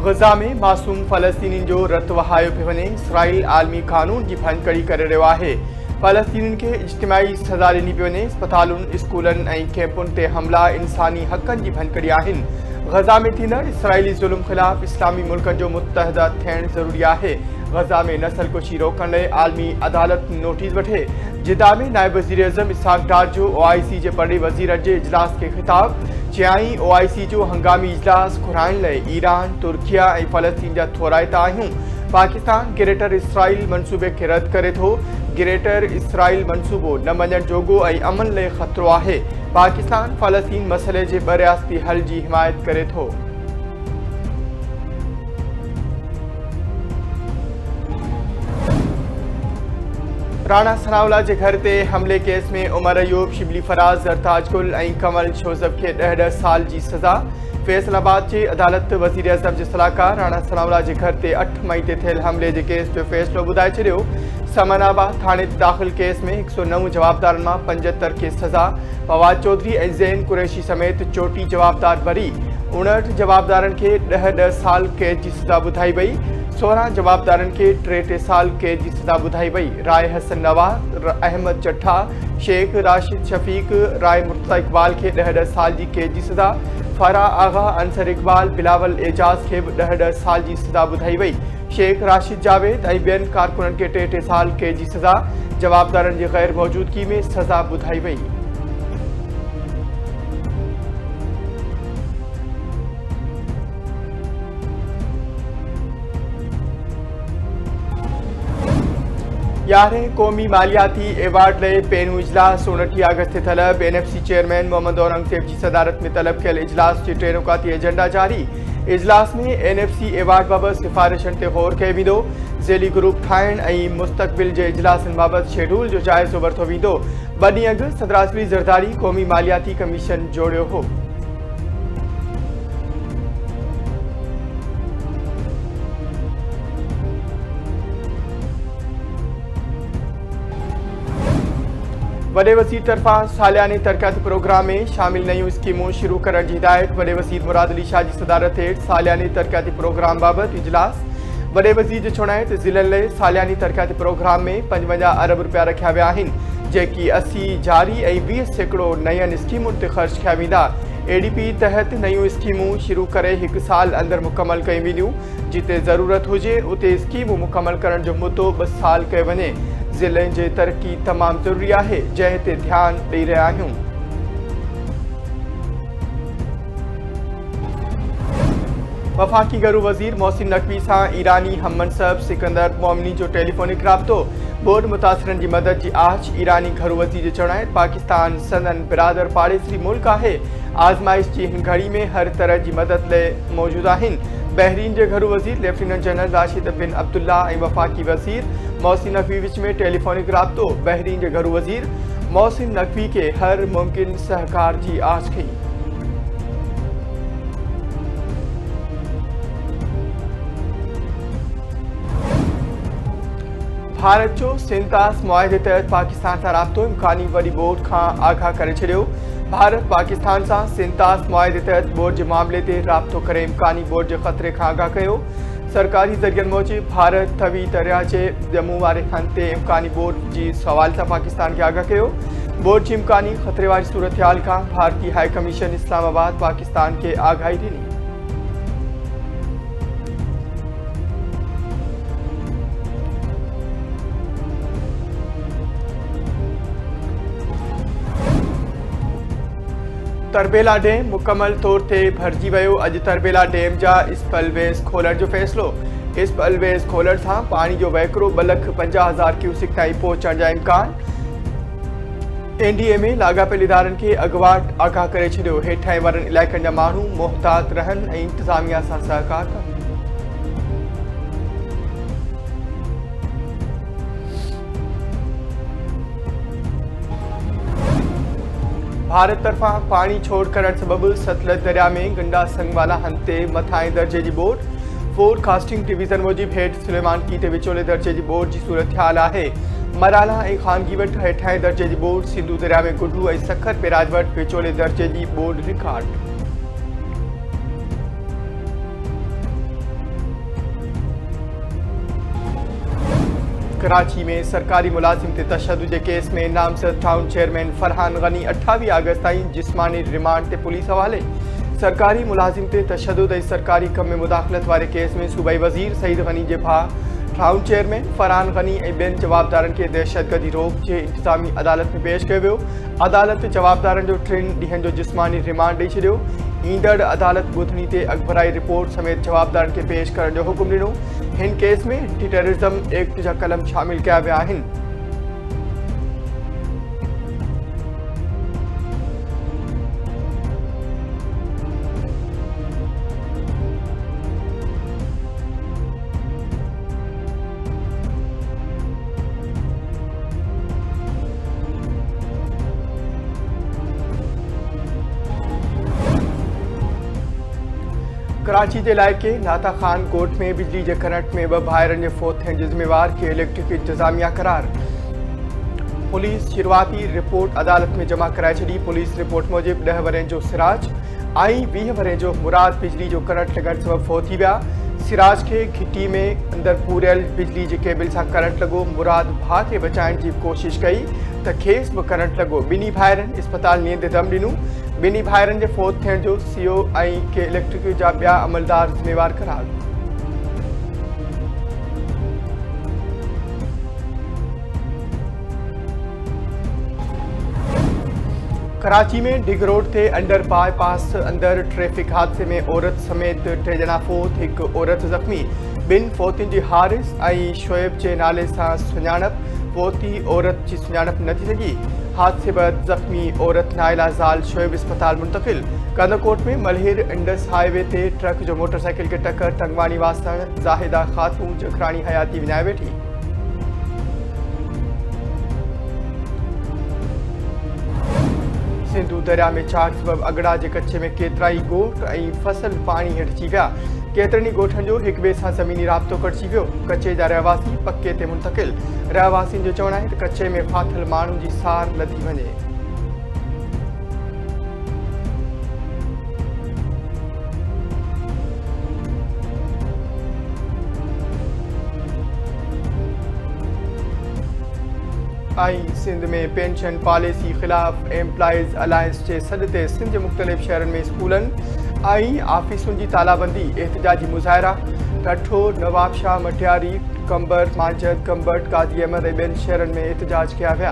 गज़ा में मासूम फ़लस्तीनी जो रत वहायो पियो वञे। इसराइल आलमी कानून की भंजकड़ी करे रहियो आहे। फ़लस्तीनी के इज्तिमाई सज़ा ॾिनी पई वञे। अस्पतालुनि, स्कूलनि ऐं कैंपुनि ते हमला इंसानी हक़नि जी भंजकड़ी आहिनि। गज़ा में थींदड़ इसराइली ज़ुल्म ख़िलाफ़ इस्लामी मुल्कनि जो मुतहदा थियणु ज़रूरी आहे। गज़ा में नस्लकुशी रोकण लाइ आलमी अदालत नोटिस वठे। जिद्दा में नायब वज़ीर अज़म इसहाक़ डार जो OIC जे बड़े वज़ीर जे इजलास के ख़िताब चयाईं, OIC जो हंगामी इजलास घुराइण लाइ ईरान, तुर्किया ऐं फ़लस्तीन जा थोराइता आहियूं। पाकिस्तान ग्रेटर इसराइल मंसूबे खे रद्द करे थो। ग्रेटर इसराइल मंसूबो न मञण जोगो ऐं अमन लाइ ख़तरो आहे। पाकिस्तान फ़लस्तीन मसइले जे बरियासती हल जी हिमायत करे थो। राणा सनाउल्लाह के घर ते हमले केस में उमर अयूब, शिबली फराज, ज़रताज गुल ऐं कमल शोज़ब के 10 साल की सज़ा। फैसलाबाद की अदालत वज़ीर अज़म के सलाहकार राणा सनाउल्लाह के घर ते 8 मई ते थियल हमले के केस जो फ़ैसिलो ॿुधाए छॾियो। समनाबाद थाने दाख़िल केस में 109 जवाबदारनि मां 75 के सज़ा। फवाद चौधरी ऐं ज़ैन कुरैशी समेत 34 जवाबदार बरी। 59 जवाबदारनि के 10 साल कैद की सज़ा ॿुधाई वई। 16 जवाबदारनि के 3 साल कैद की सज़ा ॿुधाई वई। राय हसन नवाज़, अहमद चट्ठा, शेख राशिद शफ़ीक, राय मुर्तज़ा इक़बाल के 10 साल की कैद की सज़ा। फरा आगा, अंसर इक़बाल, बिलावल एजाज के 10 साल की सज़ा ॿुधाई वई। शेख राशिद जावेद ऐं ॿियनि कारकुननि के 3 साल कैद की सज़ा। जवाबदारनि जी गैर मौजूदगी में सज़ा ॿुधाई वई। यारहें क़ौमी मालियाती एवार्ड लाइ पहिरियों इजलास 29 अगस्त ते तलब। NFC चेयरमैन मोहम्मद औरंगज़ेब की सदारत में तलब कयल इजलास के टेरोकाती एजेंडा जारी। इजलास में NFC एवार्ड बाबत सिफारिशनि ते गौर कयो वेंदो। ज़ेली ग्रुप ठाहिण ऐं मुस्तक़बिल जे इजलासनि बाबत शेड्यूल जो जाइज़ो वरितो वेंदो। ॿ ॾींहं अॻु सदर आसिफ़ी ज़रदारी क़ौमी मालियाती कमीशन जोड़ियो हो। वडे वज़ीर तरफा सालियाने तरक्याती प्रोग्राम में शामिल नयूं स्कीमों शुरू करण की हिदायत। वडे वज़ीर मुराद अली शाह की सदारत हेठ सालियाने तरक्याती प्रोग्राम बाबत इजलास। वडे वज़ीर जो चुनाइट ज़िलनि लाइ सालियानी तरक्याती प्रोग्राम में 55 अरब रुपया रखिया विया आहिनि, जेकी 80 जारी ऐं 20% नयनि स्कीमुनि ते ख़र्च किया वेंदा। ADP तहत नयूं स्कीमूं शुरू करे 1 साल अंदर मुकमल कयूं वेंदियूं। जिते ज़रूरत हुजे उते स्कीमूं मुकमल करण जो मुद्दो 2 साल कयो वञे। ज़िलनि जी तरक्की तमामु ज़रूरी आहे, जंहिं ते ध्यानु ॾेई रहिया आहियूं। वफ़ाक़ी घरू वज़ीर मोहसिन नक़वी सां ईरानी हम मनसब सिकंदर मोमिनी जो टेलीफोनिक राब्तो। बोर्ड मुतासिरनि की मदद की आछ। ईरानी घरू वज़ीर जो चवण, पाकिस्तान संदन बिरादर पाड़ेसरी मुल्क आहे। आज़माइश की हिन घड़ी में हर तरह की मदद लाइ मौजूद आहिनि। बहरीन के घरू वज़ीर लेफ्टिनेंट जनरल राशिद बिन अब्दुल्ला ऐं वफ़ाक़ी वज़ीर मोहसिन नक़वी विच में टेलीफोनिक राब्तो। बहरीन के घरू वज़ीर मोहसिन नक़वी के हर मुमकिन सहकार की आछ कई। भारत जो सिंतास मुआहदे तहत पाकिस्तान से राब्तो इम्कानी वडी बोर्ड का आगाह करे छड़ियो। भारत पाकिस्तान से सिंतास मुआहदे तहत बोर्ड के मामले ते राब्तो करे इम्कानी बोर्ड के खतरे का आगाह कयो। सरकारी ज़रियनि मूजिब भारत तवी दरिया के जम्मू वाले खंड ते इम्कानी बोर्ड की सवाल से पाकिस्तान के आगाह कयो। बोर्ड की इम्कानी खतरे वाली सूरत हाल का भारतीय हाई कमीशन इस्लामाबाद पाकिस्तान के आगाही दी। तरबेला डैम मुकम्मल तौर ते भरजी वियो। अॼु तरबेला डैम जा स्पलवेज़ खोलण जो फ़ैसिलो। स्पलवेज़ खोलण सां पानी जो वहिकिरो 2,50,000 क्यूसिक ताईं पहुचण जा इम्कान। NDA में लाॻापियल इदारनि खे अॻुवाट आगाह करे छॾियो। हेठां वारनि इलाइक़नि जा माण्हू मुहतात रहनि ऐं इंतिज़ामिया सां सहकार कनि। भारत तरफा पानी छोड़ करण सबब सतलज दरिया में गंडा संगवाला हंते मथाएं दर्जे की बोट। फोरकास्टिंग डिवीजन मूजिब हेठ सुलेमान की ते विचोले दर्जे की बोट की सूरत हाल है। मराला ऐं खानगी वट हेठाएं दर्जे की बोट। सिंधु दरिया में गुडू ऐं सखर पेराज वट विचोले दर्जे की बोट रिकॉर्ड। कराची में सरकारी मुलाजिम ते तशद्दुद के केस में नामजद टाउन चेयरमैन फरहान गनी 28 अगस्त ताईं जिस्मानी रिमांड ते पुलिस हवाले। सरकारी मुलाजिम ते तशद्दुद ऐं सरकारी कम में मुदाखलत वारे केस में सूबाई वज़ीर सईद गनी जे भाउ टाउन चेयरमैन फरहान गनी ऐं ॿियनि जवाबदारनि खे दहशतगर्दी रोक जे इंतज़ामी अदालत में पेश कयो वियो। अदालत जवाबदारनि जो 3 ॾींहनि जो जिस्मानी रिमांड ॾेई छॾियो। ईंदड़ अदालत ॿुधणी ते अखबाराई रिपोर्ट समेत जवाबदारनि खे पेश करण जो हुकुम ॾिनो। हिन केस में एंटी टेररिज्म एक्ट जा कलम शामिल कया विया आहिनि। कराची के इलाइक़े नाता खान कोट में बिजली के करंट में 2 भाइरनि जे फौत थियण जे ज़िम्मेवार खे इलेक्ट्रिक इंतज़ामिया करार। पुलिस शुरुआती रिपोर्ट अदालत में जमा कराए छॾी। पुलिस रिपोर्ट मूजिब 10 वरनि जो सिराज ऐं 20 वरनि जो मुराद बिजली जो करंट लॻण सबबि फौत थी विया। सिराज के घिटी में अंदर पूरियल बिजली के केबल से करंट लगो। मुराद भाउ खे बचाइण जी कोशिश कई त खेस भी करंट लगो। ॿिन्ही भाइरनि अस्पताल नींद दम ॾिनूं। ॿिन्ही भाइरनि जे फौत थियण जो सीओ ऐं के इलेक्ट्रिक जा ॿिया अमलदार ज़िम्मेवार करार। कराची में डिग रोड ते अंडर बाईपास अंदर ट्रैफिक हादसे में औरत समेत 3 ॼणा फौत, 1 औरत ज़ख्मी। 2 फौतियुनि जी हारिस ऐं शोएब जे नाले सां सुञाणप। फौती औरत जी सुञाणप न थी सघी। हादसे बैदि ज़ख्मी औरत नाइला ज़ाल शोएब अस्पताल मुंतकिल। कंदकोट में मलहिर इंडस हाईवे ते ट्रक जो मोटरसाइकिल के टक्कर, टंगवानी वास्ता ज़ाहिदा खातून जखरानी हयाती विञाए वेठी। सिंधु दरिया में चाक सबब अगड़ा के कच्चे में केतराई गोठ ऐं फसल पानी हेठि अची विया। केतरनि गोठनि जो हिक ॿिए सां ज़मीनी राब्तो कटिजी वियो। कच्चे जा रहवासी पक्के ते मुंतकिल। रहवासियुनि जो चवणु आहे त कच्चे में फाथल माण्हुनि जी सार लधी वञे। आई सिंध में पेंशन पॉलिसी खिलाफ एम्प्लॉइज़ अलायंस के सॾ ते सिंध जे मुख़्तलिफ़ शहरनि में स्कूलनि ऐं आफिसुनि जी तालाबंदी, एहतजाजी मुज़ाहिरा। ठठो, नवाबशाह, मटियारी, कंबर, मांजद, कंबट, काजी अहमद ऐं ॿियनि शहरनि में एहतजाज कया विया।